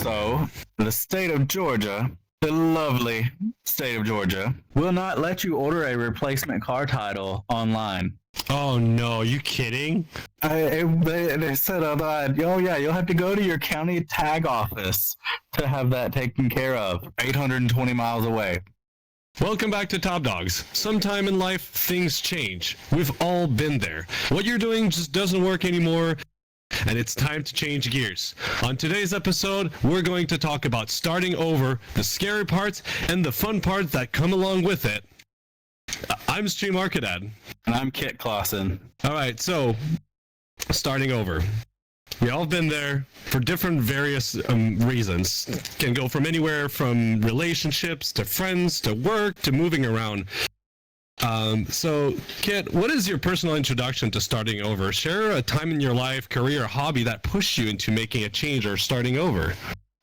Also, the state of Georgia, the lovely state of Georgia, will not let you order a replacement car title online. Oh no, are you kidding? They said, oh yeah, you'll have to go to your county tag office to have that taken care of, 820 miles away. Welcome back to Top Dogs. Sometime in life, things change. We've all been there. What you're doing just doesn't work anymore, and it's time to change gears. On today's episode, we're going to talk about starting over, the scary parts, and the fun parts that come along with it. I'm Stream ArcaDad. And I'm Kit Klawson. All right, so starting over. We all been there for different various reasons. Can go from anywhere from relationships to friends to work to moving around. So, Kit, what is your personal introduction to starting over? Share a time in your life, career, or hobby that pushed you into making a change or starting over.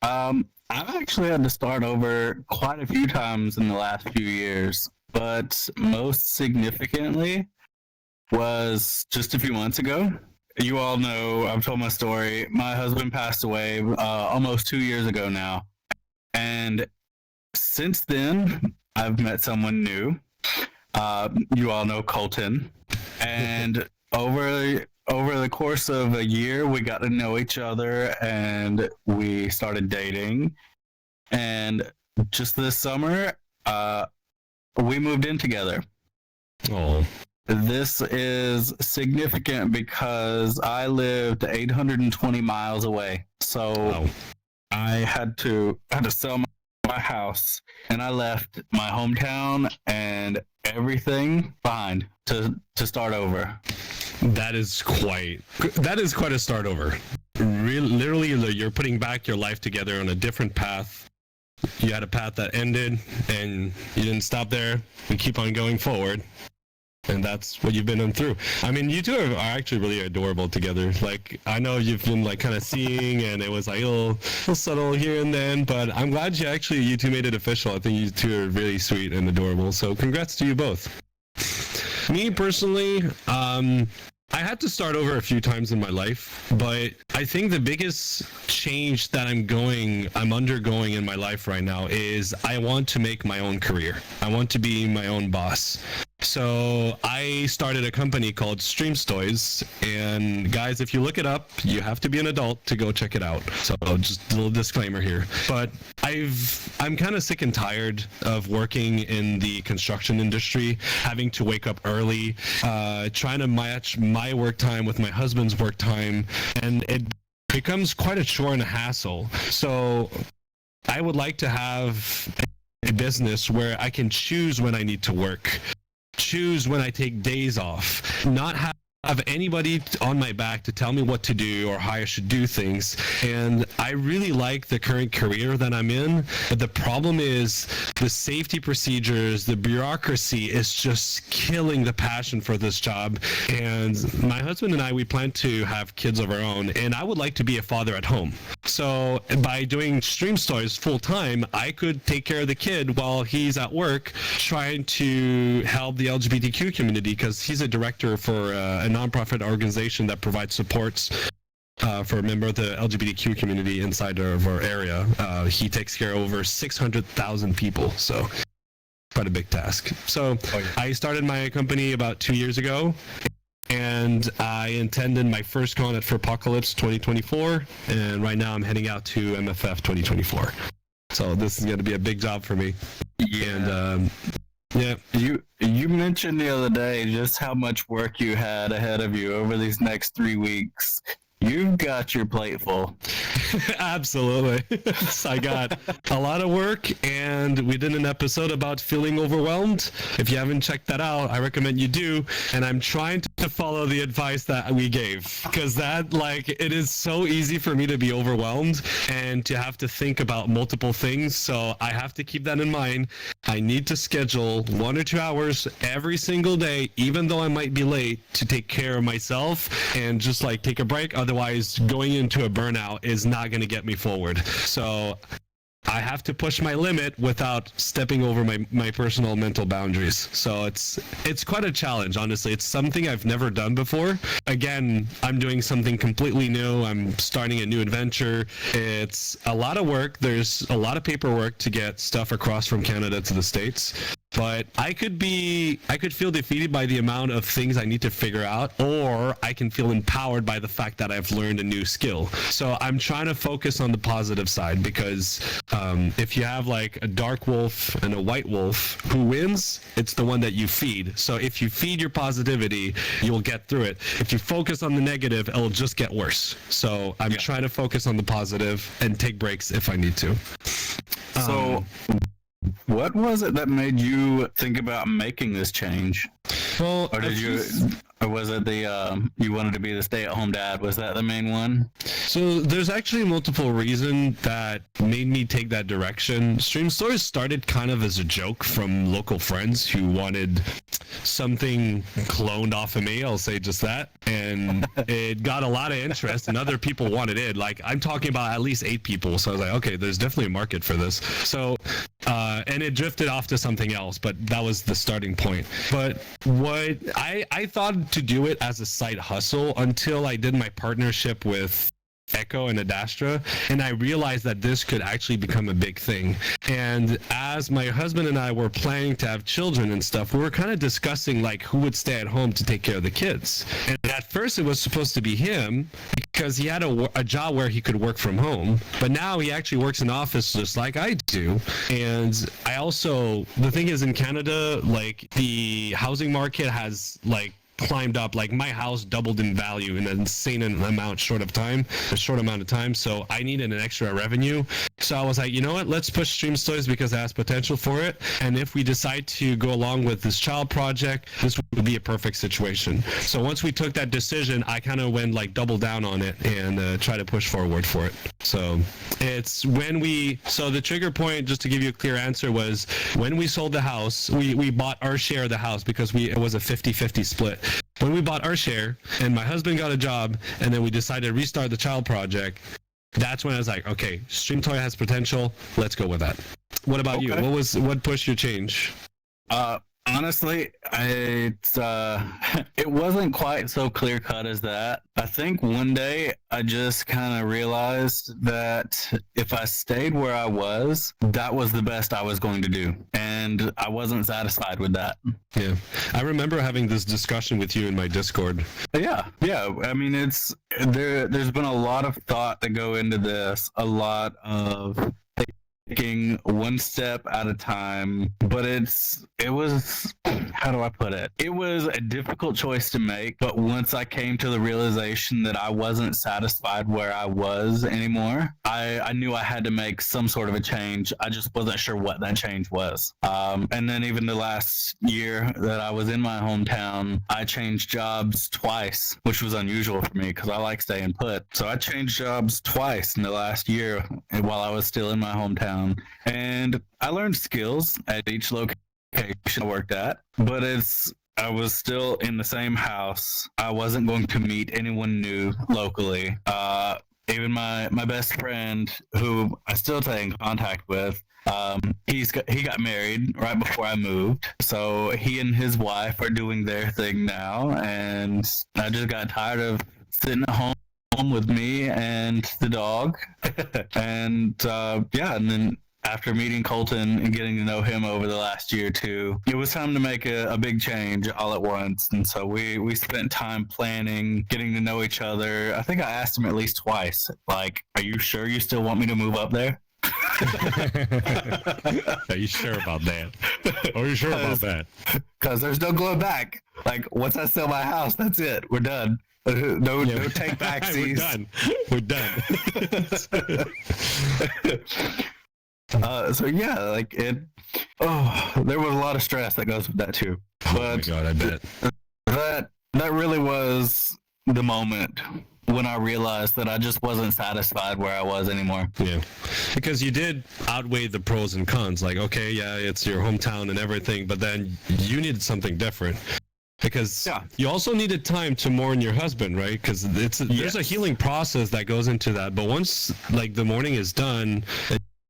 I've actually had to start over quite a few times in the last few years, but most significantly was just a few months ago. You all know, I've told my story. My husband passed away almost 2 years ago now. And since then, I've met someone new. You all know Colton. And over the course of a year, we got to know each other and we started dating. And just this summer, we moved in together. Oh. This is significant because I lived 820 miles away. So I had to sell my house, and I left my hometown and everything behind to start over. That is quite a start over. Literally, you're putting back your life together on a different path. You had a path that ended, and you didn't stop there. You keep on going forward. And that's what you've been through. I mean, you two are actually really adorable together. Like, I know you've been like kind of seeing, and it was like a little subtle here and then, but I'm glad you two made it official. I think you two are really sweet and adorable. So congrats to you both. Me personally, I had to start over a few times in my life, but I think the biggest change that I'm undergoing in my life right now is I want to make my own career. I want to be my own boss. So I started a company called Streams Toys, and guys, if you look it up, you have to be an adult to go check it out. So just a little disclaimer here. But I'm kind of sick and tired of working in the construction industry, having to wake up early, trying to match my work time with my husband's work time, and it becomes quite a chore and a hassle. So I would like to have a business where I can choose when I need to work, choose when I take days off, not have anybody on my back to tell me what to do or how I should do things. And I really like the current career that I'm in, but the problem is the safety procedures, the bureaucracy is just killing the passion for this job. And my husband and I, we plan to have kids of our own, and I would like to be a father at home. So by doing Stream Toys full time, I could take care of the kid while he's at work trying to help the LGBTQ community, because he's a director for a nonprofit organization that provides supports for a member of the LGBTQ community inside of our area. He takes care of over 600,000 people, so quite a big task. So I started my company about 2 years ago, and I attended my first con at Furrypocalypse 2024, and right now I'm heading out to MFF 2024. So this is going to be a big job for me. Yeah. And yeah, you mentioned the other day just how much work you had ahead of you over these next 3 weeks. You've got your plate full. Absolutely. I got a lot of work, and we did an episode about feeling overwhelmed. If you haven't checked that out, I recommend you do. And I'm trying to follow the advice that we gave, because it is so easy for me to be overwhelmed and to have to think about multiple things. So I have to keep that in mind. I need to schedule 1 or 2 hours every single day, even though I might be late, to take care of myself and just take a break. Otherwise, going into a burnout is not going to get me forward. So I have to push my limit without stepping over my personal mental boundaries. So it's quite a challenge, honestly. It's something I've never done before. Again, I'm doing something completely new. I'm starting a new adventure. It's a lot of work. There's a lot of paperwork to get stuff across from Canada to the States. But I could feel defeated by the amount of things I need to figure out, or I can feel empowered by the fact that I've learned a new skill. So I'm trying to focus on the positive side, because if you have like a dark wolf and a white wolf, who wins? It's the one that you feed. So if you feed your positivity, you'll get through it. If you focus on the negative, it'll just get worse. So I'm trying to focus on the positive and take breaks if I need to. So what was it that made you think about making this change? Well, Or was it you wanted to be the stay-at-home dad? Was that the main one? So there's actually multiple reasons that made me take that direction. Stream Stories started kind of as a joke from local friends who wanted something cloned off of me. I'll say just that. And it got a lot of interest, and other people wanted it. Like, I'm talking about at least 8 people. So I was like, okay, there's definitely a market for this. So, and it drifted off to something else, but that was the starting point. But what I thought to do it as a side hustle until I did my partnership with Echo and Adastra, and I realized that this could actually become a big thing. And as my husband and I were planning to have children and stuff, we were kind of discussing like who would stay at home to take care of the kids. And at first it was supposed to be him, because he had a job where he could work from home, but now he actually works in office just like I do. And I also, the thing is, in Canada, like the housing market has like climbed up. Like, my house doubled in value in an insane short amount of time. So I needed an extra revenue. So I was like, you know what, let's push Stream Stories because it has potential for it. And if we decide to go along with this child project, this would be a perfect situation. So once we took that decision, I kind of went like double down on it and try to push forward for it. So it's when so the trigger point, just to give you a clear answer, was when we sold the house. We bought our share of the house because it was a 50-50 split. When we bought our share and my husband got a job, and then we decided to restart the child project, that's when I was like, okay, Stream Toy has potential. Let's go with that. What about you? What pushed your change? Honestly, it wasn't quite so clear cut as that. I think one day I just kind of realized that if I stayed where I was, that was the best I was going to do. And I wasn't satisfied with that. Yeah. I remember having this discussion with you in my Discord. Yeah. I mean, there's been a lot of thought that go into this, a lot of taking one step at a time, but it was, how do I put it? It was a difficult choice to make, but once I came to the realization that I wasn't satisfied where I was anymore, I knew I had to make some sort of a change. I just wasn't sure what that change was. And then even the last year that I was in my hometown, I changed jobs twice, which was unusual for me because I like staying put. So I changed jobs twice in the last year while I was still in my hometown. And I learned skills at each location I worked at, but I was still in the same house. I wasn't going to meet anyone new locally. Even my best friend, who I still stay in contact with, he got married right before I moved. So he and his wife are doing their thing now, and I just got tired of sitting at home with me and the dog. And and then after meeting Colton and getting to know him over the last year or two, it was time to make a big change all at once. And so we spent time planning, getting to know each other. I think I asked him at least twice, like, are you sure you still want me to move up there? Are you sure about that? Are you sure about that? Because there's no going back. Like, once I sell my house, that's it. We're done. No take backsies. We're done. So yeah, like there was a lot of stress that goes with that too. But oh my God, I bet. That really was the moment when I realized that I just wasn't satisfied where I was anymore. Yeah, because you did outweigh the pros and cons. Like, okay, yeah, it's your hometown and everything, but then you needed something different. Because you also needed time to mourn your husband, right? Because there's a healing process that goes into that. But once like the mourning is done,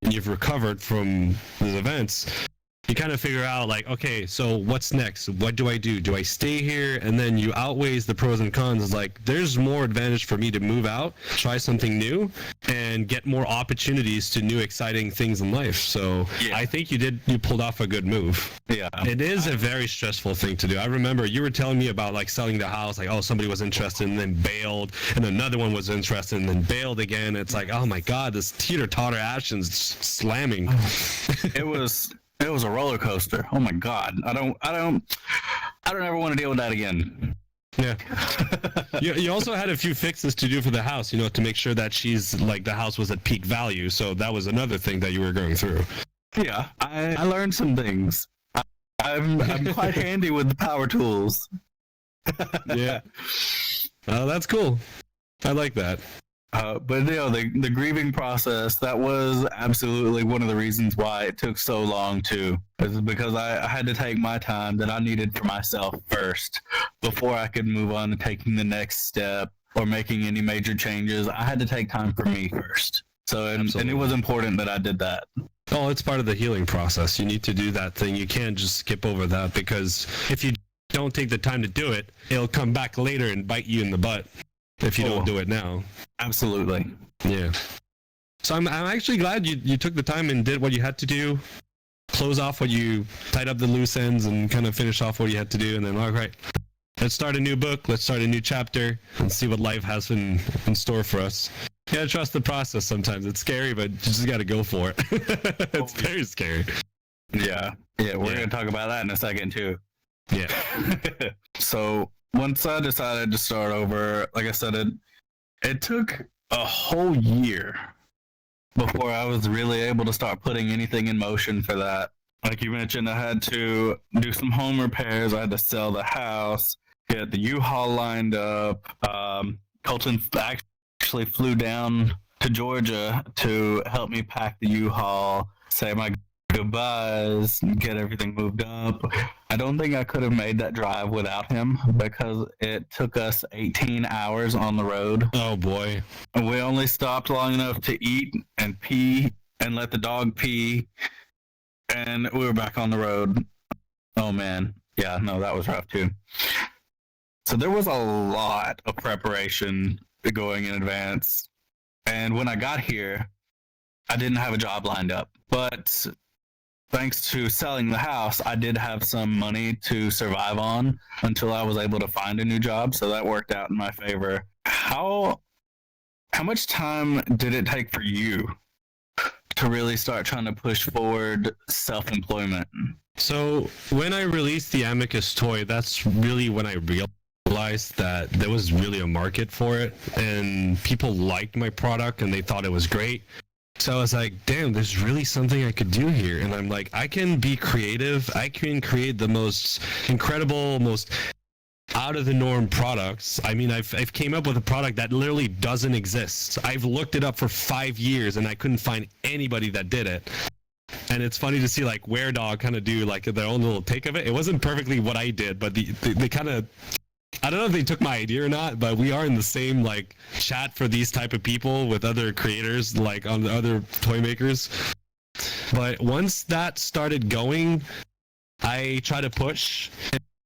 and you've recovered from these events, you kind of figure out like, okay, so what's next? What do I do? Do I stay here? And then you outweighs the pros and cons. It's like, there's more advantage for me to move out, try something new, and get more opportunities to new exciting things in life. So I think you pulled off a good move. Yeah. It is a very stressful thing to do. I remember you were telling me about like selling the house, like, oh, somebody was interested and then bailed, and another one was interested and then bailed again. It's like, oh my God, this teeter-totter action's slamming. It was a roller coaster. Oh my God. I don't ever want to deal with that again. Yeah. You also had a few fixes to do for the house, to make sure that the house was at peak value. So that was another thing that you were going through. Yeah. I learned some things. I'm quite handy with the power tools. Yeah. Oh, that's cool. I like that. But the grieving process, that was absolutely one of the reasons why it took so long too, is because I had to take my time that I needed for myself first before I could move on to taking the next step or making any major changes. I had to take time for me first. So and it was important that I did that. Oh, it's part of the healing process. You need to do that thing. You can't just skip over that, because if you don't take the time to do it, it'll come back later and bite you in the butt if you don't do it now. Absolutely. Yeah. So I'm actually glad you took the time and did what you had to do, close off what you tied up the loose ends and kind of finish off what you had to do, and then all right, let's start a new book, let's start a new chapter and see what life has in store for us. You gotta trust the process sometimes. It's scary, but you just gotta go for it. It's very scary. Yeah. Yeah, we're gonna talk about that in a second too. Yeah. So once I decided to start over, like I said, it took a whole year before I was really able to start putting anything in motion for that. Like you mentioned, I had to do some home repairs. I had to sell the house, get the U-Haul lined up. Colton actually flew down to Georgia to help me pack the U-Haul, say my goodbyes, get everything moved up. I don't think I could have made that drive without him, because it took us 18 hours on the road. Oh boy. And we only stopped long enough to eat and pee and let the dog pee, and we were back on the road. Oh man. Yeah, no, that was rough too. So there was a lot of preparation going in advance. And when I got here, I didn't have a job lined up. But thanks to selling the house, I did have some money to survive on until I was able to find a new job. So that worked out in my favor. How much time did it take for you to really start trying to push forward self-employment? So when I released the Amicus toy, that's really when I realized that there was really a market for it, and people liked my product and they thought it was great. So I was like, damn, there's really something I could do here. And I'm like, I can be creative. I can create the most incredible, most out of the norm products. I mean, I've came up with a product that literally doesn't exist. I've looked it up for 5 years and I couldn't find anybody that did it. And it's funny to see like WearDog kind of do like their own little take of it. It wasn't perfectly what I did, but they kind of, I don't know if they took my idea or not, but we are in the same like chat for these type of people with other creators, like on the other toy makers. But once that started going, I tried to push.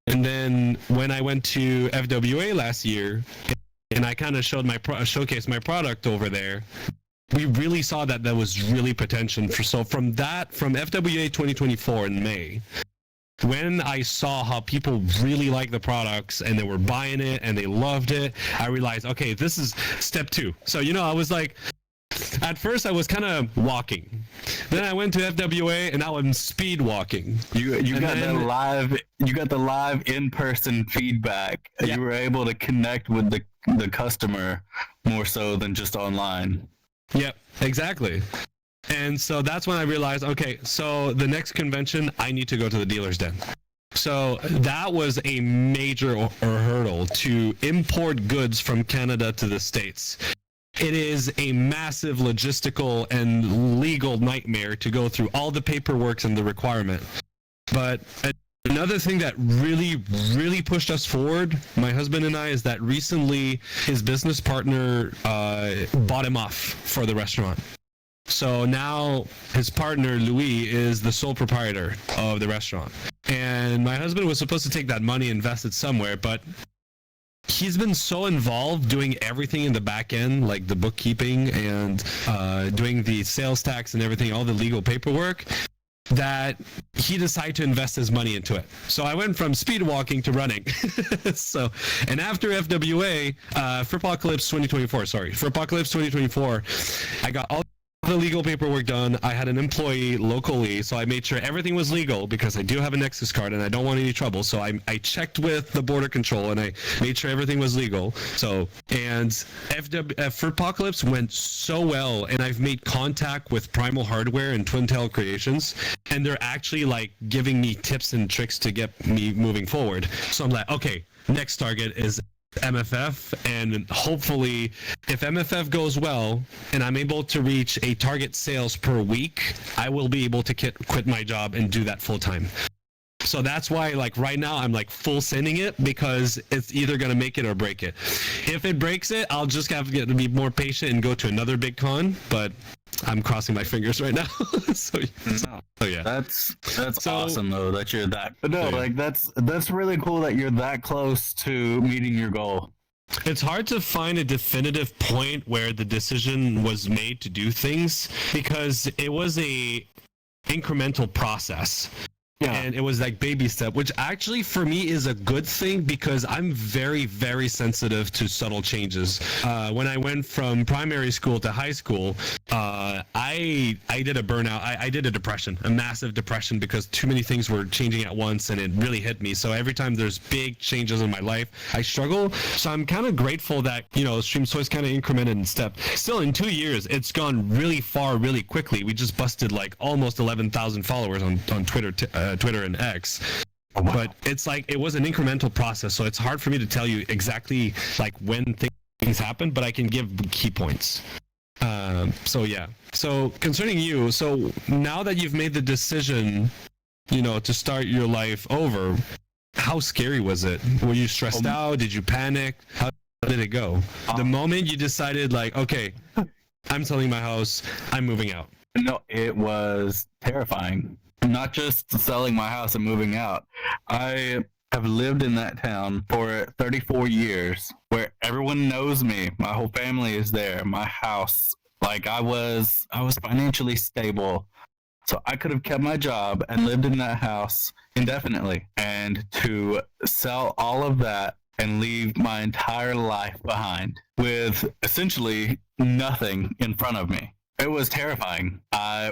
And then when I went to FWA last year and I kind of showcased my product over there, we really saw that there was really potential. So from FWA 2024 in May, when I saw how people really like the products and they were buying it and they loved it, I realized, okay, this is step 2. So, I was like, at first I was kind of walking. Then I went to FWA and now I'm speed walking. You got the live in-person feedback. Yeah. You were able to connect with the customer more so than just online. Yep, exactly. And so that's when I realized, okay, so the next convention, I need to go to the dealer's den. So that was a major hurdle to import goods from Canada to the States. It is a massive logistical and legal nightmare to go through all the paperwork and the requirement. But another thing that really, really pushed us forward, my husband and I, is that recently his business partner bought him off for the restaurant. So now his partner, Louis, is the sole proprietor of the restaurant. And my husband was supposed to take that money, invest it somewhere, but he's been so involved doing everything in the back end, like the bookkeeping and doing the sales tax and everything, all the legal paperwork, that he decided to invest his money into it. So I went from speed walking to running. And after FWA, Furrypocalypse 2024, I got all the legal paperwork done. I had an employee locally, so I made sure everything was legal because I do have a Nexus card and I don't want any trouble. So I checked with the border control and I made sure everything was legal. And Furrypocalypse went so well, and I've made contact with Primal Hardware and Twin Tail Creations, and they're actually like giving me tips and tricks to get me moving forward. So I'm like, okay, next target is MFF, and hopefully if MFF goes well and I'm able to reach a target sales per week, I will be able to quit my job and do that full time. So that's why, like, right now I'm like full sending it, because it's either going to make it or break it. If it breaks it, I'll just have to get to be more patient and go to another big con, but I'm crossing my fingers right now. so yeah, that's awesome though that you're that. But no, like that's really cool that you're that close to meeting your goal. It's hard to find a definitive point where the decision was made to do things, because it was a incremental process. Yeah. And it was like baby step, which actually for me is a good thing, because I'm very, very sensitive to subtle changes. When I went from primary school to high school, I did a burnout. I did a depression, a massive depression, because too many things were changing at once, and it really hit me. So every time there's big changes in my life, I struggle. So I'm kind of grateful that, Stream Source kind of incremented and stepped. Still, in 2 years, it's gone really far, really quickly. We just busted like almost 11,000 followers on Twitter. Twitter and X. Oh, wow. But it's like it was an incremental process, so it's hard for me to tell you exactly like when things happen, but I can give key points. So concerning you, so now that you've made the decision, to start your life over, how scary was it? Were you stressed out? Did you panic? How did it go? The moment you decided, like, okay, I'm selling my house, I'm moving out. No, it was terrifying. Not just selling my house and moving out. I have lived in that town for 34 years, where everyone knows me. My whole family is there. My house, like I was financially stable, so I could have kept my job and lived in that house indefinitely. And to sell all of that and leave my entire life behind with essentially nothing in front of me. It was terrifying.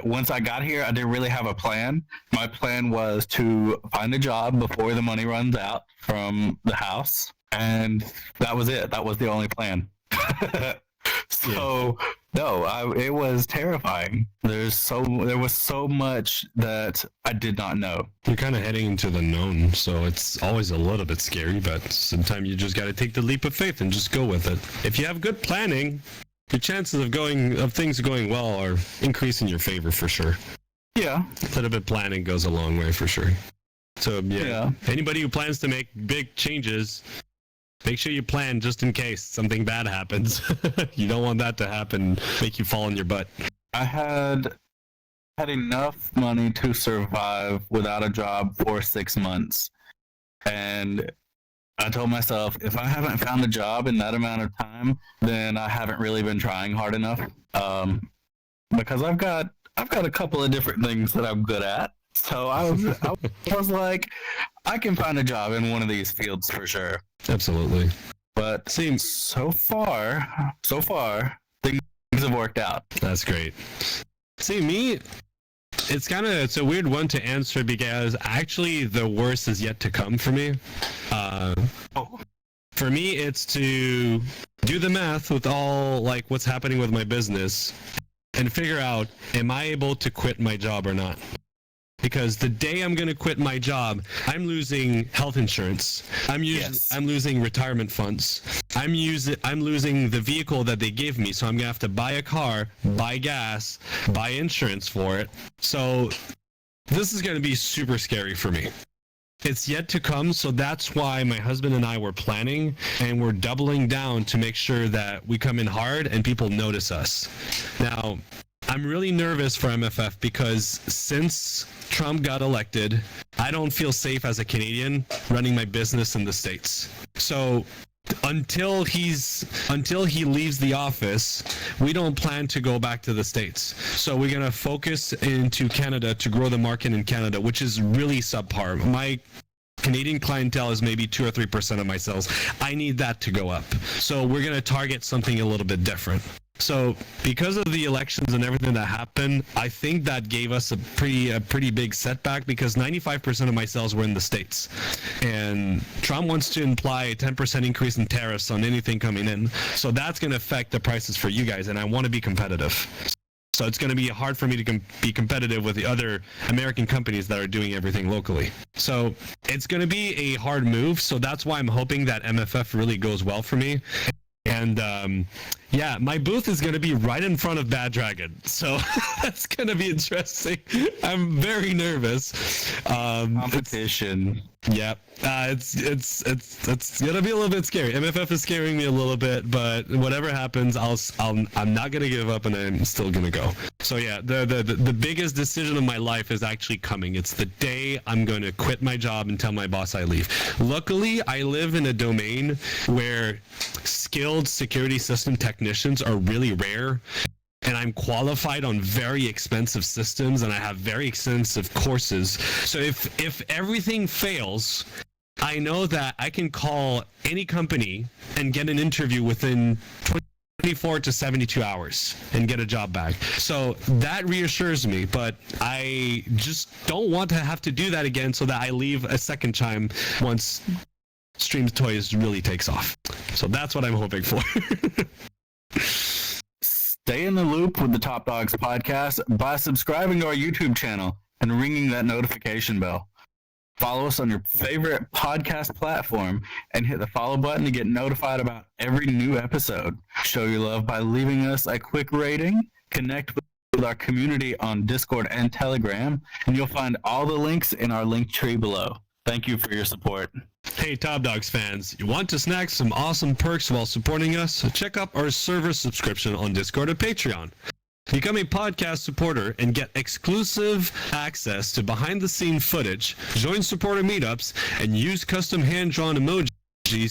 Once I got here, I didn't really have a plan. My plan was to find a job before the money runs out from the house, and that was it. That was the only plan. It was terrifying. There was so much that I did not know. You're kind of heading into the known, so it's always a little bit scary, but sometimes you just got to take the leap of faith and just go with it. If you have good planning, your chances of things going well are increase in your favor for sure. Yeah. A little bit of planning goes a long way for sure. So yeah. Anybody who plans to make big changes, make sure you plan just in case something bad happens. You don't want that to happen, make you fall on your butt. I had enough money to survive without a job for 6 months. And I told myself, if I haven't found a job in that amount of time, then I haven't really been trying hard enough. Because I've got a couple of different things that I'm good at. So I was like, I can find a job in one of these fields for sure. Absolutely. But seems so far, things have worked out. That's great. See, me, it's a weird one to answer, because actually the worst is yet to come for me. For me, it's to do the math with all like what's happening with my business and figure out, am I able to quit my job or not? Because the day I'm going to quit my job, I'm losing health insurance. I'm losing retirement funds. I'm losing the vehicle that they gave me. So I'm going to have to buy a car, buy gas, buy insurance for it. So this is going to be super scary for me. It's yet to come. So that's why my husband and I were planning, and we're doubling down to make sure that we come in hard and people notice us. Now, I'm really nervous for MFF because since Trump got elected, I don't feel safe as a Canadian running my business in the States. So until he leaves the office, we don't plan to go back to the States. So we're gonna focus into Canada to grow the market in Canada, which is really subpar. My Canadian clientele is maybe 2 or 3% of my sales. I need that to go up. So we're gonna target something a little bit different. So because of the elections and everything that happened, I think that gave us a pretty big setback because 95% of my sales were in the States. And Trump wants to imply a 10% increase in tariffs on anything coming in. So that's going to affect the prices for you guys, and I want to be competitive. So it's going to be hard for me to be competitive with the other American companies that are doing everything locally. So it's going to be a hard move. So that's why I'm hoping that MFF really goes well for me. And yeah, my booth is going to be right in front of Bad Dragon, so that's going to be interesting. I'm very nervous. Competition. Yep. It's gonna be a little bit scary. MFF is scaring me a little bit, but whatever happens, I'm not gonna give up, and I'm still gonna go. So yeah, the biggest decision of my life is actually coming. It's the day I'm gonna quit my job and tell my boss I leave. Luckily, I live in a domain where skilled security system technicians are really rare. And I'm qualified on very expensive systems, and I have very expensive courses. So if everything fails, I know that I can call any company and get an interview within 24 to 72 hours and get a job back. So that reassures me, but I just don't want to have to do that again so that I leave a second time once Stream Toys really takes off. So that's what I'm hoping for. Stay in the loop with the Top Dogs podcast by subscribing to our YouTube channel and ringing that notification bell. Follow us on your favorite podcast platform and hit the follow button to get notified about every new episode. Show your love by leaving us a quick rating. Connect with our community on Discord and Telegram, and you'll find all the links in our link tree below. Thank you for your support. Hey, Top Dogs fans, you want to snag some awesome perks while supporting us? Check out our server subscription on Discord or Patreon. Become a podcast supporter and get exclusive access to behind-the-scenes footage, join supporter meetups, and use custom hand-drawn emojis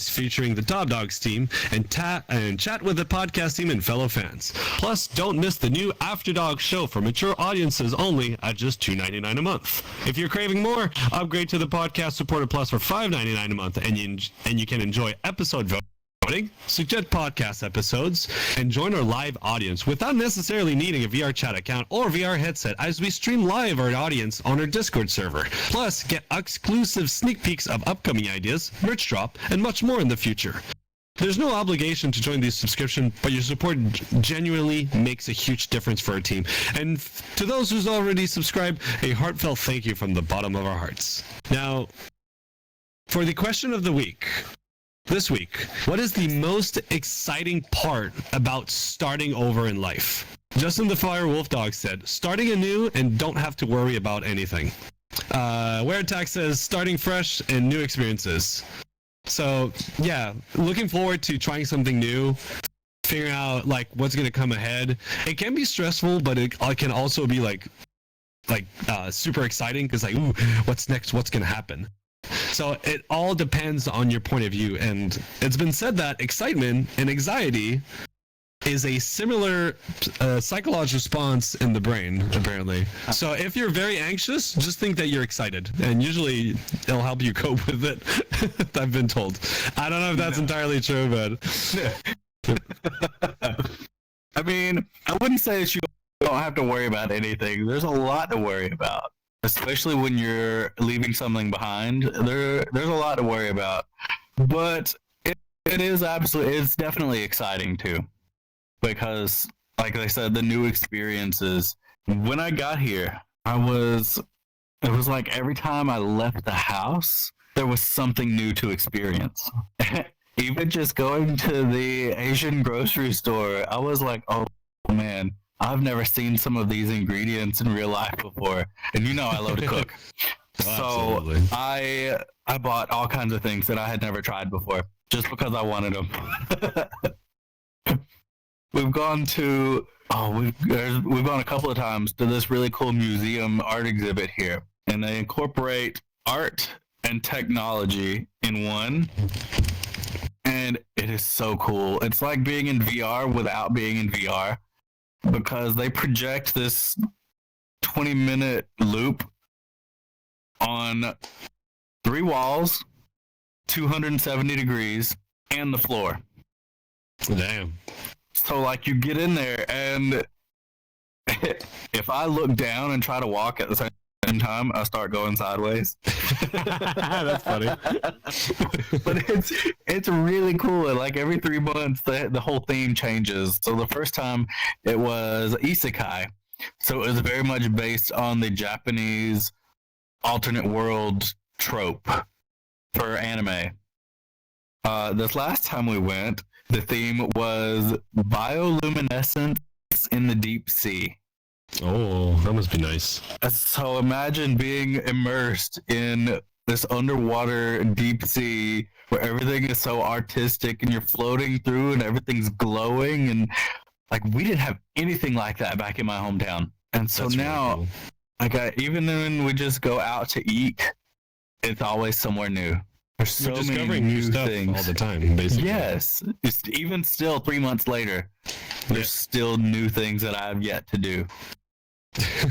featuring the Top Dogs team and chat with the podcast team and fellow fans. Plus, don't miss the new After Dog show for mature audiences only at just $2.99 a month. If you're craving more, upgrade to the Podcast Supporter Plus for $5.99 a month, and you can enjoy episode voting, suggest podcast episodes, and join our live audience without necessarily needing a VRChat account or VR headset as we stream live our audience on our Discord server. Plus, get exclusive sneak peeks of upcoming ideas, merch drop, and much more in the future. There's no obligation to join these subscriptions, but your support genuinely makes a huge difference for our team. And to those who's already subscribed, a heartfelt thank you from the bottom of our hearts. Now, for the question of the week, this week, what is the most exciting part about starting over in life? Justin the Fire Wolf Dog said, starting anew and don't have to worry about anything. Where Attack says, starting fresh and new experiences. So, yeah, looking forward to trying something new, figuring out, like, what's going to come ahead. It can be stressful, but it can also be, super exciting, because, like, ooh, what's next? What's going to happen? So it all depends on your point of view, and it's been said that excitement and anxiety is a similar psychological response in the brain, apparently. So if you're very anxious, just think that you're excited, and usually it'll help you cope with it. I've been told. I don't know if that's entirely true, but I mean, I wouldn't say that you don't have to worry about anything. There's a lot to worry about. Especially when you're leaving something behind, there's a lot to worry about. But it's definitely exciting too. Because, like I said, the new experiences. When I got here, it was like every time I left the house, there was something new to experience. Even just going to the Asian grocery store, I was like, oh man, I've never seen some of these ingredients in real life before, and I love to cook. So I bought all kinds of things that I had never tried before, just because I wanted them. We've gone to Oh, we've gone a couple of times to this really cool museum art exhibit here, and they incorporate art and technology in one, and it is so cool. It's like being in VR without being in VR because they project this 20-minute loop on 3 walls, 270 degrees, and the floor. Damn. So, like, you get in there, and if I look down and try to walk at the same time, I start going sideways. That's funny. But it's really cool. And like every 3 months, the whole theme changes. So the first time it was isekai. So it was very much based on the Japanese alternate world trope for anime. This last time we went, the theme was bioluminescence in the deep sea. Oh, that must be nice. So imagine being immersed in this underwater deep sea where everything is so artistic and you're floating through and everything's glowing, and like we didn't have anything like that back in my hometown. And so That's now, really cool. like even when we just go out to eat, it's always somewhere new. There's so You're many discovering new stuff things all the time, basically. Yes, even still 3 months later, there's still new things that I have yet to do.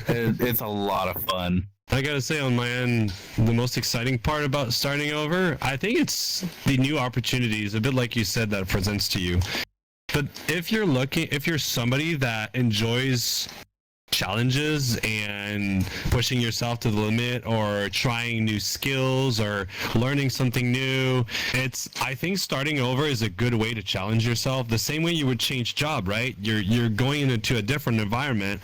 It's a lot of fun. I gotta say, on my end, the most exciting part about starting over, I think it's the new opportunities, a bit like you said, that it presents to you. But if you're somebody that enjoys challenges and pushing yourself to the limit or trying new skills or learning something new, I think starting over is a good way to challenge yourself, the same way you would change job, right? You're going into a different environment.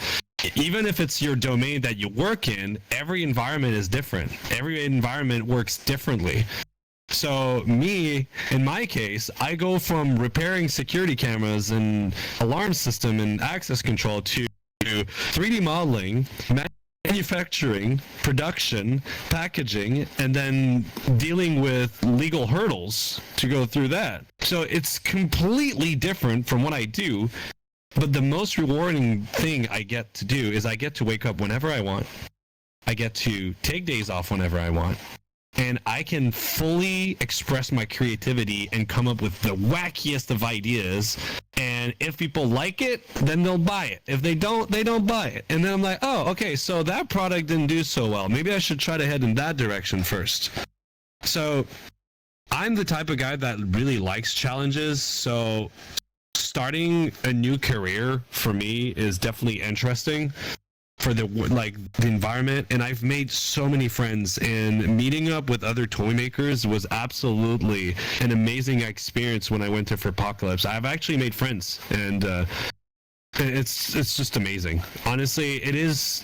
Even if it's your domain that you work in, every environment is different. Every environment works differently. So me, in my case, I go from repairing security cameras and alarm system and access control to 3D modeling, manufacturing, production, packaging, and then dealing with legal hurdles to go through that. So it's completely different from what I do. But the most rewarding thing I get to do is I get to wake up whenever I want. I get to take days off whenever I want. And I can fully express my creativity and come up with the wackiest of ideas. And if people like it, then they'll buy it. If they don't, they don't buy it. And then I'm like, oh, okay, so that product didn't do so well. Maybe I should try to head in that direction first. So I'm the type of guy that really likes challenges. So starting a new career for me is definitely interesting for the environment, and I've made so many friends, and meeting up with other toy makers was absolutely an amazing experience when I went to Furrypocalypse. I've actually made friends, and it's just amazing. Honestly, it is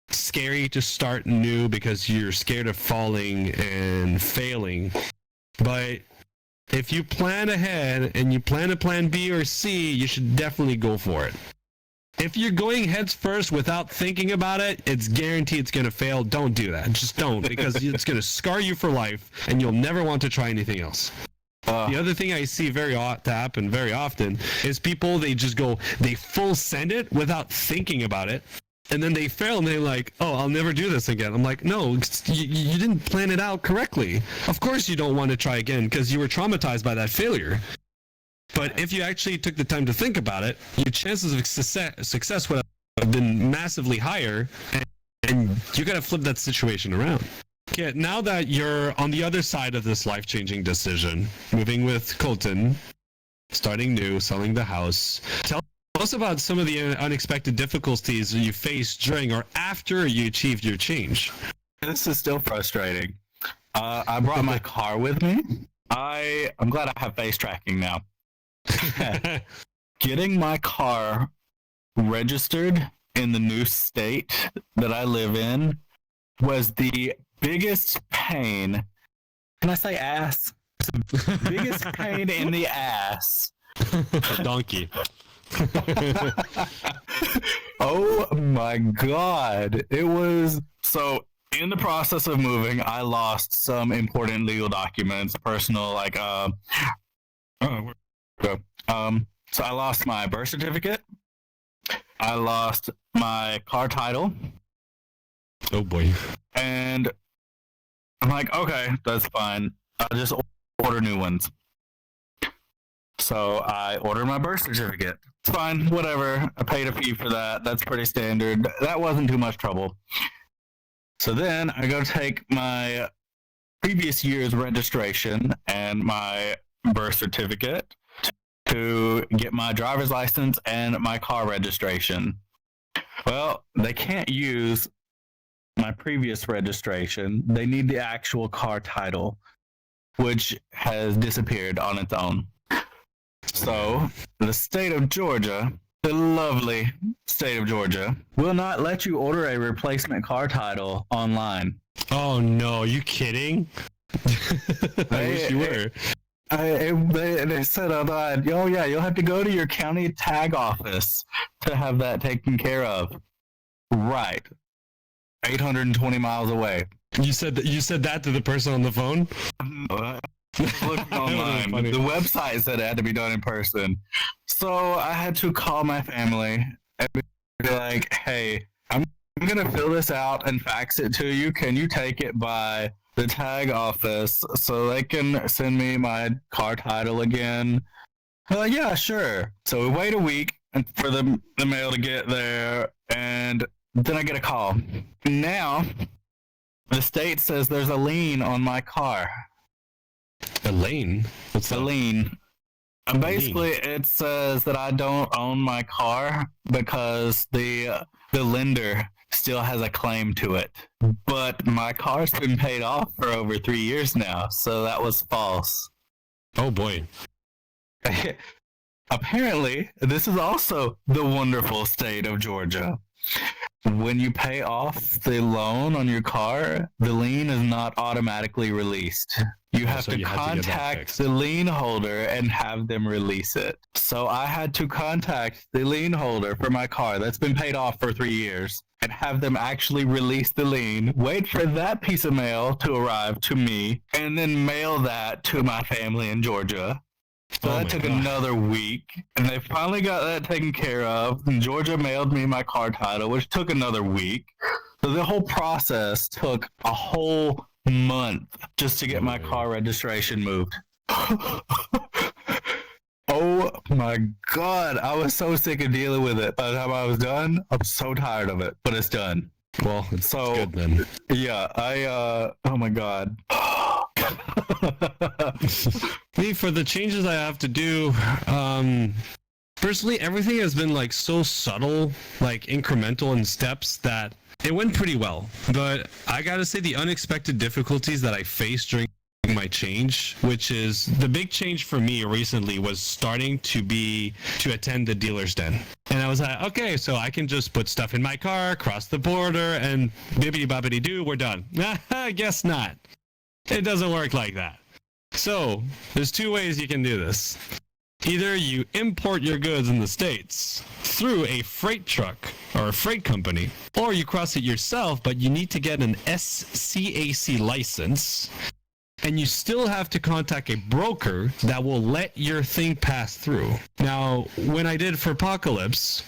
scary to start new because you're scared of falling and failing, but if you plan ahead and you plan a plan B or C, you should definitely go for it. If you're going heads first without thinking about it, it's guaranteed it's going to fail. Don't do that. Just don't, because it's going to scar you for life and you'll never want to try anything else. The other thing I see to happen very often is people, they full send it without thinking about it. And then they fail and they're like, oh, I'll never do this again. I'm like, no, you didn't plan it out correctly. Of course you don't want to try again because you were traumatized by that failure. But if you actually took the time to think about it, your chances of success would have been massively higher, and you got to flip that situation around. Okay, now that you're on the other side of this life-changing decision, moving with Colton, starting new, selling the house, tell us about some of the unexpected difficulties you faced during or after you achieved your change. This is still frustrating. I brought my car with me. I'm glad I have face tracking now. Getting my car registered in the new state that I live in was the biggest pain. Can I say ass? The biggest pain in the ass. Donkey. Oh my god. It was so in the process of moving, I lost some important legal documents, personal so I lost my birth certificate, I lost my car title. Oh boy. And I'm like, okay, that's fine. I'll just order new ones. So I ordered my birth certificate. It's fine, whatever. I paid a fee for that. That's pretty standard. That wasn't too much trouble. So then I go take my previous year's registration and my birth certificate to get my driver's license and my car registration. Well, they can't use my previous registration. They need the actual car title, which has disappeared on its own. So the state of Georgia, the lovely state of Georgia, will not let you order a replacement car title online. Oh no, are you kidding? I wish you were. They said online, oh yeah, you'll have to go to your county tag office to have that taken care of. Right. 820 miles away. You said that to the person on the phone? Looking online. The website said it had to be done in person. So I had to call my family and be like, hey, I'm going to fill this out and fax it to you. Can you take it by the tag office so they can send me my car title again? They're like, yeah, sure. So we wait a week for the mail to get there, and then I get a call. Now, the state says there's a lien on my car. A lien? What's a lien? Basically, it says that I don't own my car because the lender still has a claim to it. But my car's been paid off for over 3 years now, so that was false. Oh boy. Apparently, this is also the wonderful state of Georgia. When you pay off the loan on your car, the lien is not automatically released. You have to contact the lien holder and have them release it. So I had to contact the lien holder for my car that's been paid off for 3 years and have them actually release the lien, wait for that piece of mail to arrive to me, and then mail that to my family in Georgia. So that took another week, and they finally got that taken care of. And Georgia mailed me my car title, which took another week. So the whole process took a whole month just to get my car registration moved. Oh my God, I was so sick of dealing with it. By the time I was done, I'm so tired of it, but it's done. Well, it's so good then. Yeah, oh my God. Me, for the changes I have to do, personally, everything has been like so subtle, like incremental in steps that it went pretty well. But I gotta say, the unexpected difficulties that I faced during my change, which is the big change for me recently, was starting to attend the dealer's den. And I was like, okay, so I can just put stuff in my car, cross the border, and bibbidi bobbidi doo, we're done. I guess not. It doesn't work like that. So there's two ways you can do this. Either you import your goods in the States through a freight truck or a freight company, or you cross it yourself, but you need to get an SCAC license, and you still have to contact a broker that will let your thing pass through. Now, when I did for Apocalypse,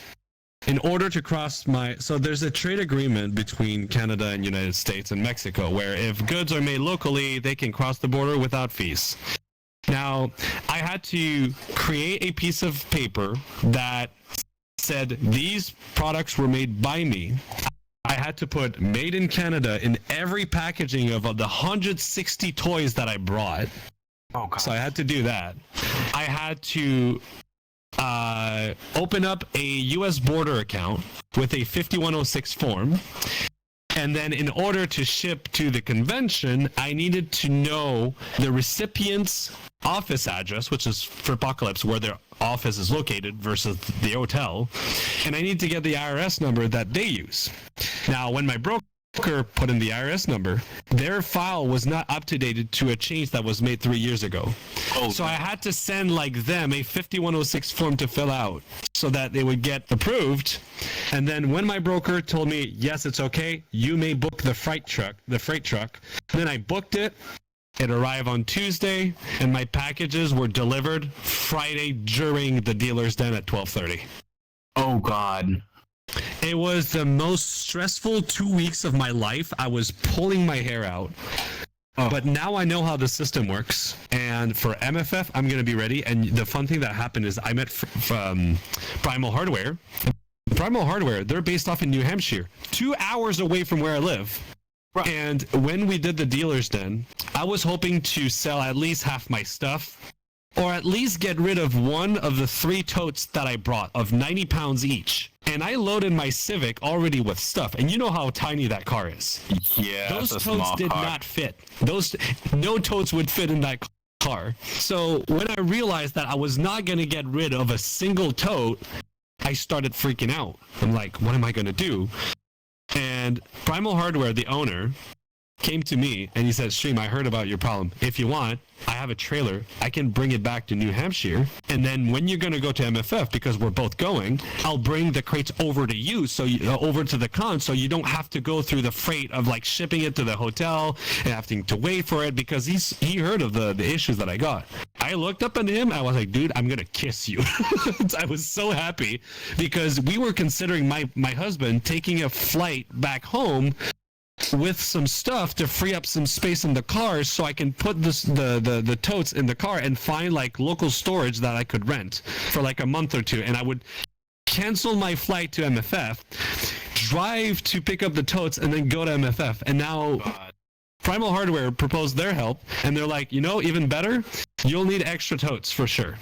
in order to cross so there's a trade agreement between Canada and United States and Mexico, where if goods are made locally, they can cross the border without fees. Now, I had to create a piece of paper that said these products were made by me. I had to put made in Canada in every packaging of the 160 toys that I brought. Oh, God. So I had to do that. I had to open up a U.S. border account with a 5106 form. And then in order to ship to the convention, I needed to know the recipient's office address, which is for Apocalypse, where their office is located versus the hotel. And I need to get the IRS number that they use. Now, when my broker put in the IRS number, their file was not up to date to a change that was made 3 years ago. Oh, so I had to send them a 5106 form to fill out so that they would get approved. And then when my broker told me, yes, it's okay, you may book the freight truck, then I booked it. It arrived on Tuesday, and my packages were delivered Friday during the dealer's den at 12:30. Oh, God. It was the most stressful 2 weeks of my life. I was pulling my hair out. Oh. But now I know how the system works, and for MFF, I'm going to be ready. And the fun thing that happened is I met from Primal Hardware. Primal Hardware, they're based off in New Hampshire, 2 hours away from where I live. Right. And when we did the dealer's den, I was hoping to sell at least half my stuff, or at least get rid of one of the 3 totes that I brought of 90 pounds each. And I loaded my Civic already with stuff, and you know how tiny that car is. Yeah, those totes did not fit. No totes would fit in that car. So when I realized that I was not going to get rid of a single tote, I started freaking out. I'm like, what am I going to do? And Primal Hardware, the owner, came to me and he said, Stream, I heard about your problem. If you want, I have a trailer. I can bring it back to New Hampshire. And then when you're going to go to MFF, because we're both going, I'll bring the crates over to you, over to the con, so you don't have to go through the freight of like shipping it to the hotel and having to wait for it, because he heard of the issues that I got. I looked up at him. I was like, dude, I'm going to kiss you. I was so happy because we were considering my husband taking a flight back home with some stuff to free up some space in the car, so I can put the totes in the car and find like local storage that I could rent for like a month or two. And I would cancel my flight to MFF, drive to pick up the totes, and then go to MFF. And now Primal Hardware proposed their help, and they're like, even better, you'll need extra totes for sure.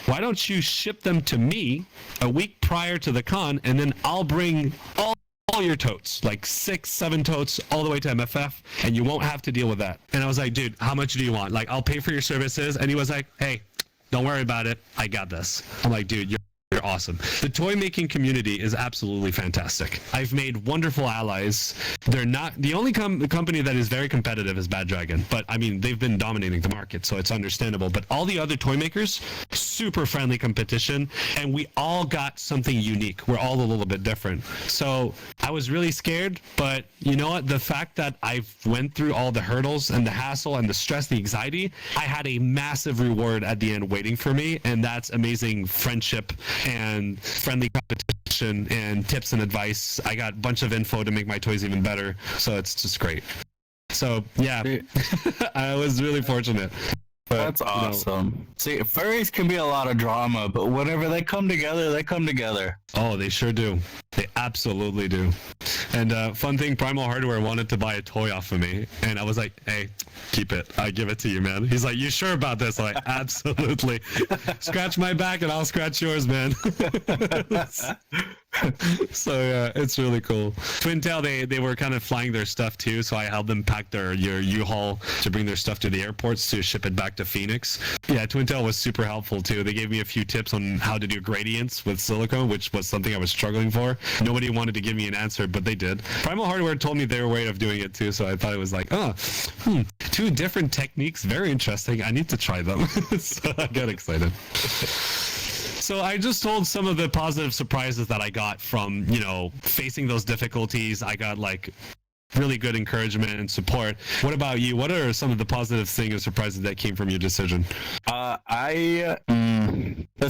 Why don't you ship them to me a week prior to the con, and then I'll bring all your totes, like 6-7 totes, all the way to MFF, and you won't have to deal with that. And I was like, dude, how much do you want? Like, I'll pay for your services. And he was like, hey, don't worry about it, I got this. I'm like, dude, you're awesome. The toy making community is absolutely fantastic. I've made wonderful allies. They're not the only company that is very competitive is Bad Dragon, but I mean, they've been dominating the market, so it's understandable. But all the other toy makers, super friendly competition, and we all got something unique. We're all a little bit different. So I was really scared, but you know what? The fact that I went through all the hurdles and the hassle and the stress, the anxiety, I had a massive reward at the end waiting for me, and that's amazing friendship and friendly competition and tips and advice. I got a bunch of info to make my toys even better, so it's just great. So yeah, I was really fortunate. But, that's awesome. See, furries can be a lot of drama, but whenever they come together, they come together. Oh, they sure do. They absolutely do. And fun thing, Primal Hardware wanted to buy a toy off of me, and I was like, hey, keep it. I give it to you, man. He's like, you sure about this? I'm like, absolutely. Scratch my back and I'll scratch yours, man. So yeah, it's really cool. Twintail, they were kind of flying their stuff too, so I helped them pack your U-Haul to bring their stuff to the airports to ship it back to Phoenix. Yeah, Twintail was super helpful too. They gave me a few tips on how to do gradients with silicone, which was something I was struggling for. Nobody wanted to give me an answer, but they did. Primal Hardware told me their way of doing it too, so I thought it was like, 2 different techniques, very interesting. I need to try them. So I got excited. So I just told some of the positive surprises that I got from, facing those difficulties. I got like really good encouragement and support. What about you? What are some of the positive things and surprises that came from your decision? That's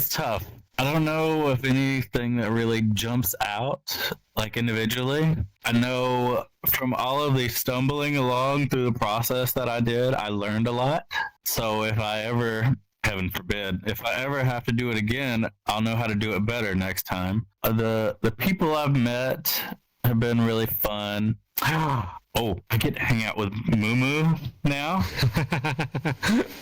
tough. I don't know if anything that really jumps out like individually. I know from all of the stumbling along through the process that I did, I learned a lot. So if I ever, heaven forbid, if I ever have to do it again, I'll know how to do it better next time. The people I've met have been really fun. Oh, I get to hang out with Moo now.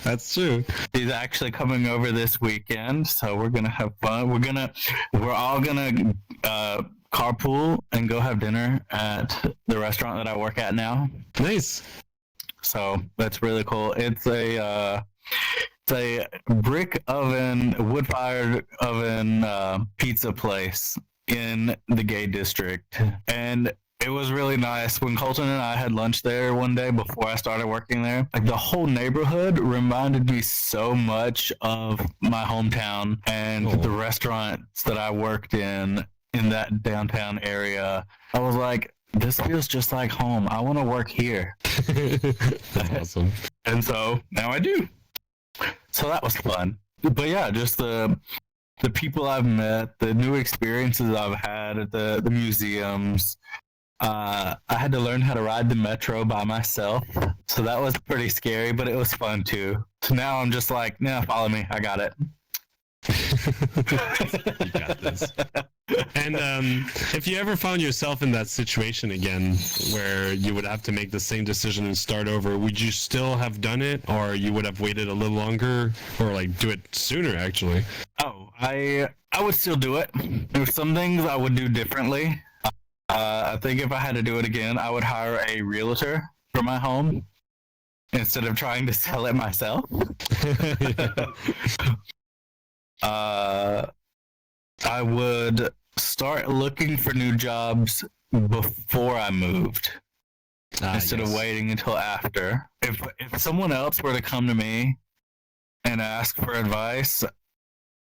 That's true. He's actually coming over this weekend, so we're gonna have fun. We're all gonna carpool and go have dinner at the restaurant that I work at now. Nice. So that's really cool. It's a brick oven, wood-fired oven pizza place in the gay district, and it was really nice. When Colton and I had lunch there one day before I started working there, like the whole neighborhood reminded me so much of my hometown and the restaurants that I worked in that downtown area. I was like, this feels just like home. I want to work here. That's awesome. And so now I do. So that was fun. But yeah, just the the people I've met, the new experiences I've had at the museums. I had to learn how to ride the metro by myself, so that was pretty scary, but it was fun too. So now I'm just like, nah, follow me, I got it. You got this. And if you ever found yourself in that situation again, where you would have to make the same decision and start over, would you still have done it, or you would have waited a little longer, or like do it sooner? Actually, I would still do it. There's some things I would do differently. I think if I had to do it again, I would hire a realtor for my home instead of trying to sell it myself. I would start looking for new jobs before I moved instead of waiting until after. If someone else were to come to me and ask for advice,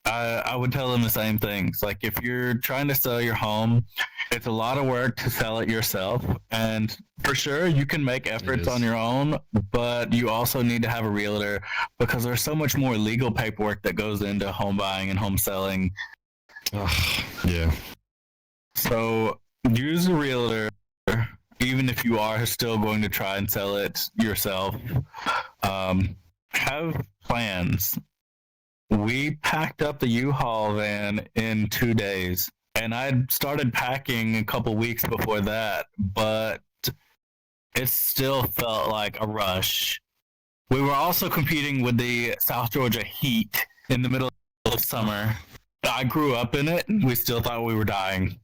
I would tell them the same things. Like, if you're trying to sell your home, it's a lot of work to sell it yourself. And for sure, you can make efforts on your own, but you also need to have a realtor because there's so much more legal paperwork that goes into home buying and home selling. Yeah. So use a realtor, even if you are still going to try and sell it yourself. Have plans. We packed up the U-Haul van in 2 days, and I'd started packing a couple weeks before that, but it still felt like a rush. We were also competing with the South Georgia heat in the middle of summer. I grew up in it, and we still thought we were dying.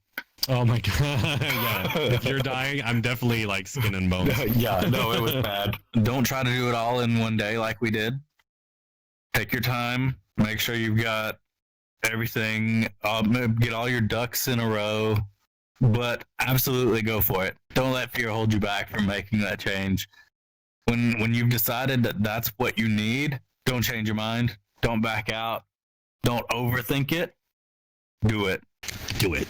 Oh my god! Yeah. If you're dying, I'm definitely like skin and bones. Yeah, no, it was bad. Don't try to do it all in one day like we did. Take your time. Make sure you've got everything, get all your ducks in a row, but absolutely go for it. Don't let fear hold you back from making that change. When you've decided that that's what you need, don't change your mind. Don't back out. Don't overthink it. Do it. Do it.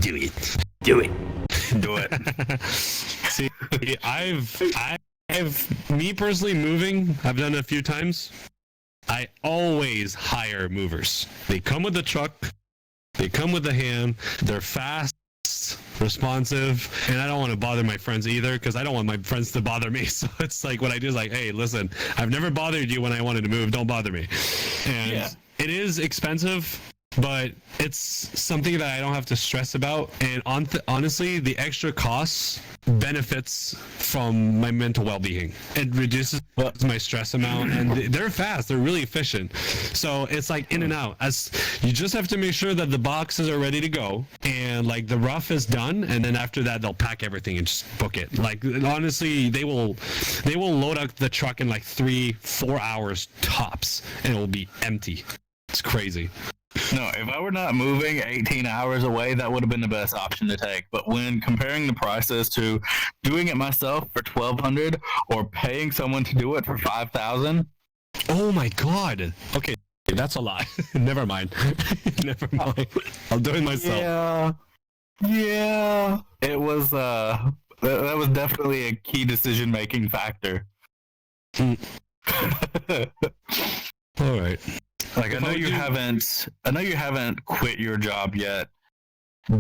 Do it. Do it. Do it. See, I've me personally moving, I've done it a few times. I always hire movers. They come with the truck, they come with the hand, they're fast, responsive, and I don't want to bother my friends either because I don't want my friends to bother me. So it's like what I do is like, hey, listen, I've never bothered you when I wanted to move, don't bother me. And it is expensive, but it's something that I don't have to stress about. And honestly, the extra costs benefits from my mental well-being. It reduces my stress amount, and they're fast, they're really efficient. So it's like in and out. As you just have to make sure that the boxes are ready to go and like the rough is done, and then after that they'll pack everything and just book it. Like honestly, they will load up the truck in like 3-4 hours tops, and it will be empty. It's crazy. No, if I were not moving 18 hours away, that would have been the best option to take. But when comparing the prices to doing it myself for $1,200 or paying someone to do it for $5,000, oh my god! Okay, that's a lot. Never mind. Never mind. I'll do it myself. Yeah. It was that was definitely a key decision-making factor. All right. Like I know you haven't quit your job yet,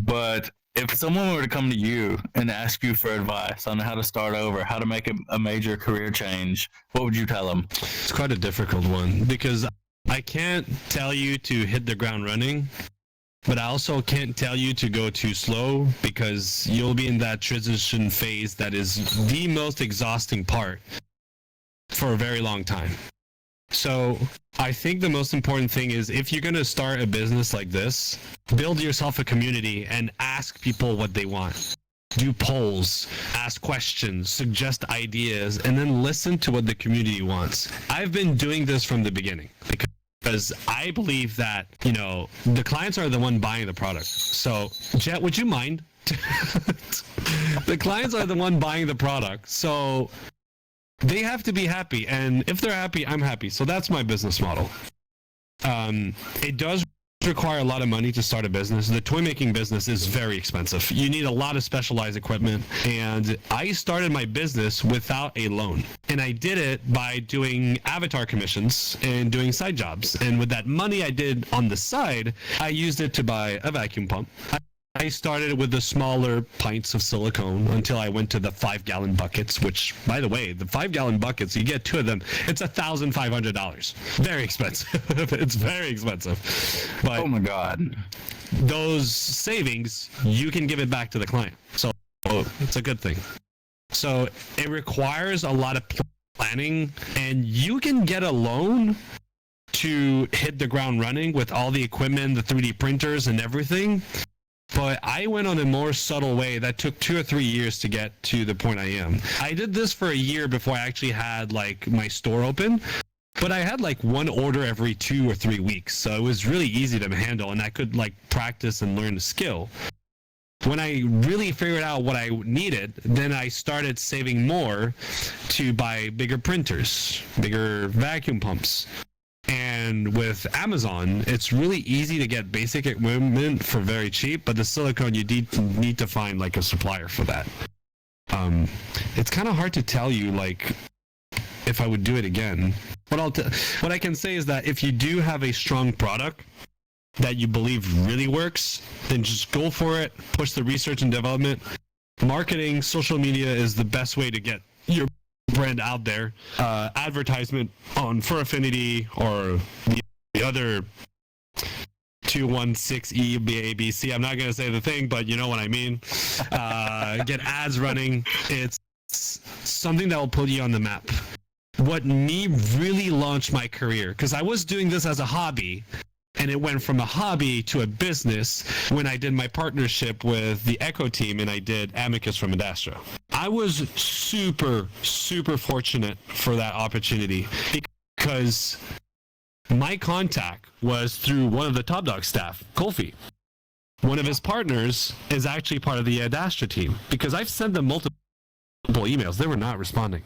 but if someone were to come to you and ask you for advice on how to start over, how to make a major career change, what would you tell them? It's quite a difficult one because I can't tell you to hit the ground running, but I also can't tell you to go too slow because you'll be in that transition phase that is the most exhausting part for a very long time. So I think the most important thing is if you're going to start a business like this, build yourself a community and ask people what they want. Do polls, ask questions, suggest ideas, and then listen to what the community wants. I've been doing this from the beginning because I believe that, you know, the clients are the one buying the product. So, Jet, would you mind? The clients are the one buying the product. So they have to be happy, and if they're happy, I'm happy. So that's my business model. It does require a lot of money to start a business. The toy making business is very expensive. You need a lot of specialized equipment, and I started my business without a loan, and I did it by doing avatar commissions and doing side jobs. And with that money I did on the side, I used it to buy a vacuum pump. I started with the smaller pints of silicone until I went to the 5-gallon buckets, which, by the way, the 5-gallon buckets, you get 2 of them, it's $1,500. Very expensive. It's very expensive. But oh my God. those savings, you can give it back to the client. So it's a good thing. So it requires a lot of planning, and you can get a loan to hit the ground running with all the equipment, the 3D printers and everything. But I went on a more subtle way that took 2 or 3 years to get to the point I am. I did this for a year before I actually had like my store open, but I had like 1 order every 2 or 3 weeks. So it was really easy to handle, and I could like practice and learn the skill. When I really figured out what I needed, then I started saving more to buy bigger printers, bigger vacuum pumps. And with Amazon, it's really easy to get basic equipment for very cheap, but the silicone, you need to find like a supplier for that. It's kind of hard to tell you like if I would do it again. What I can say is that if you do have a strong product that you believe really works, then just go for it. Push the research and development. Marketing, social media is the best way to get your brand out there. Advertisement on Furryfinity or the other 216E, ABC. I'm not going to say the thing, but you know what I mean. Get ads running. It's something that will put you on the map. What me really launched my career, because I was doing this as a hobby, and it went from a hobby to a business when I did my partnership with the Echo team and I did Amicus from Adastra. I was super, super fortunate for that opportunity because my contact was through one of the Top Dog staff, Kofi. One of his partners is actually part of the Adastra team because I've sent them multiple emails. They were not responding,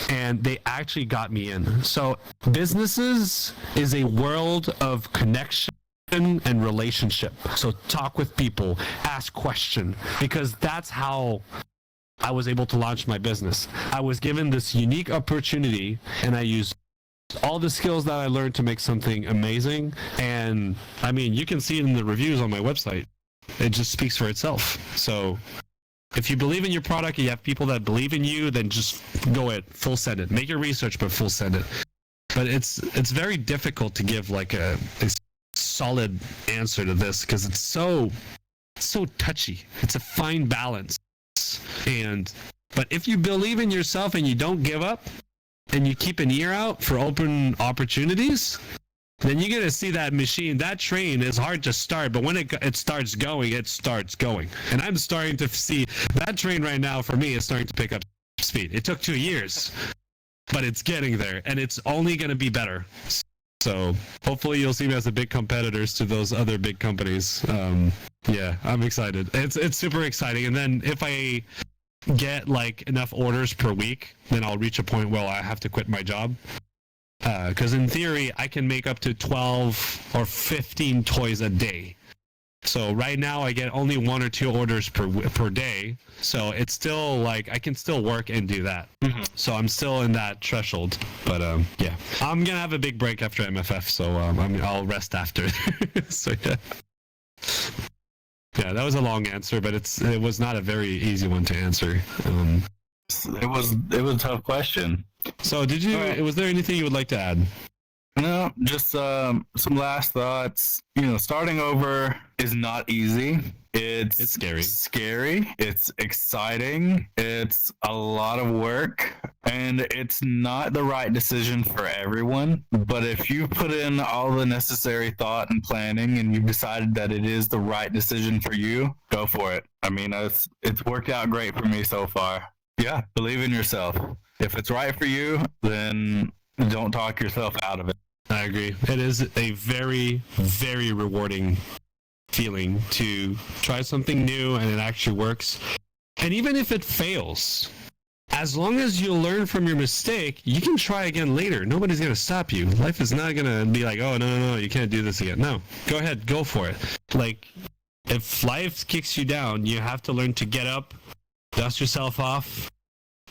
and they actually got me in. So businesses is a world of connection and relationship. So talk with people, ask questions, because that's how I was able to launch my business. I was given this unique opportunity, and I used all the skills that I learned to make something amazing. And I mean, you can see it in the reviews on my website. It just speaks for itself. So if you believe in your product and you have people that believe in you, then just go it, full send it. Make your research, but full send it. But it's very difficult to give like a solid answer to this because it's so touchy. It's a fine balance. But if you believe in yourself and you don't give up and you keep an ear out for open opportunities, then you're going to see that machine. That train is hard to start, but when it starts going, it starts going. And I'm starting to see that train right now for me is starting to pick up speed. It took 2 years, but it's getting there, and it's only going to be better. So hopefully you'll see me as a big competitors to those other big companies. Yeah, I'm excited. It's super exciting. And then if I get like enough orders per week, then I'll reach a point where I have to quit my job. Because in theory, I can make up to 12 or 15 toys a day. So right now, I get only 1 or 2 orders per day. So it's still like I can still work and do that. Mm-hmm. So I'm still in that threshold. But yeah, I'm gonna have a big break after MFF. So I'll rest after. So yeah. Yeah, that was a long answer, but it was not a very easy one to answer. It was a tough question. So was there anything you would like to add? No, just some last thoughts. Starting over is not easy. It's scary. It's exciting. It's a lot of work, and it's not the right decision for everyone. But if you put in all the necessary thought and planning, and you've decided that it is the right decision for you, go for it. I mean, it's worked out great for me so far. Yeah, believe in yourself. If it's right for you, then don't talk yourself out of it. I agree. It is a very, very rewarding feeling to try something new and it actually works. And even if it fails, as long as you learn from your mistake, you can try again later. Nobody's going to stop you. Life is not going to be like, oh, no, you can't do this again. No, go ahead, go for it. Like, if life kicks you down, you have to learn to get up, dust yourself off,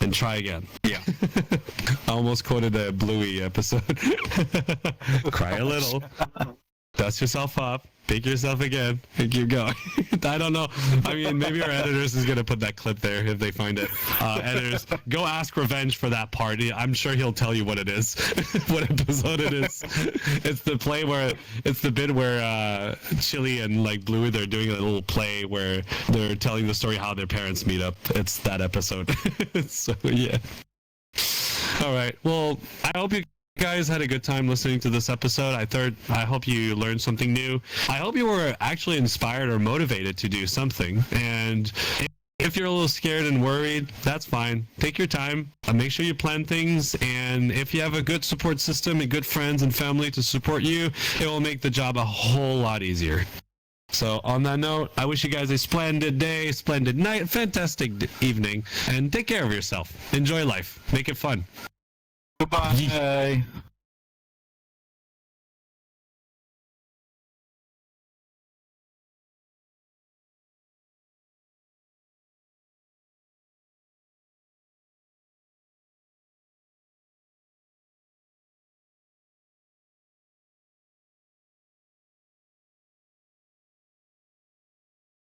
and try again. Yeah. I almost quoted a Bluey episode. Cry a little, dust yourself up, pick yourself again, and keep going. I don't know. I mean, maybe our editors is going to put that clip there if they find it. Editors, go ask Revenge for that part. I'm sure he'll tell you what it is, what episode it is. It's the bit where Chili and like Bluey, they're doing a little play where they're telling the story how their parents meet up. It's that episode. So, yeah. All right. Well, I hope you guys had a good time listening to this episode. I hope you learned something new. I hope you were actually inspired or motivated to do something. And if you're a little scared and worried, that's fine. Take your time. Make sure you plan things. And if you have a good support system and good friends and family to support you, it will make the job a whole lot easier. So on that note, I wish you guys a splendid day, splendid night, fantastic evening, and take care of yourself. Enjoy life. Make it fun. Goodbye.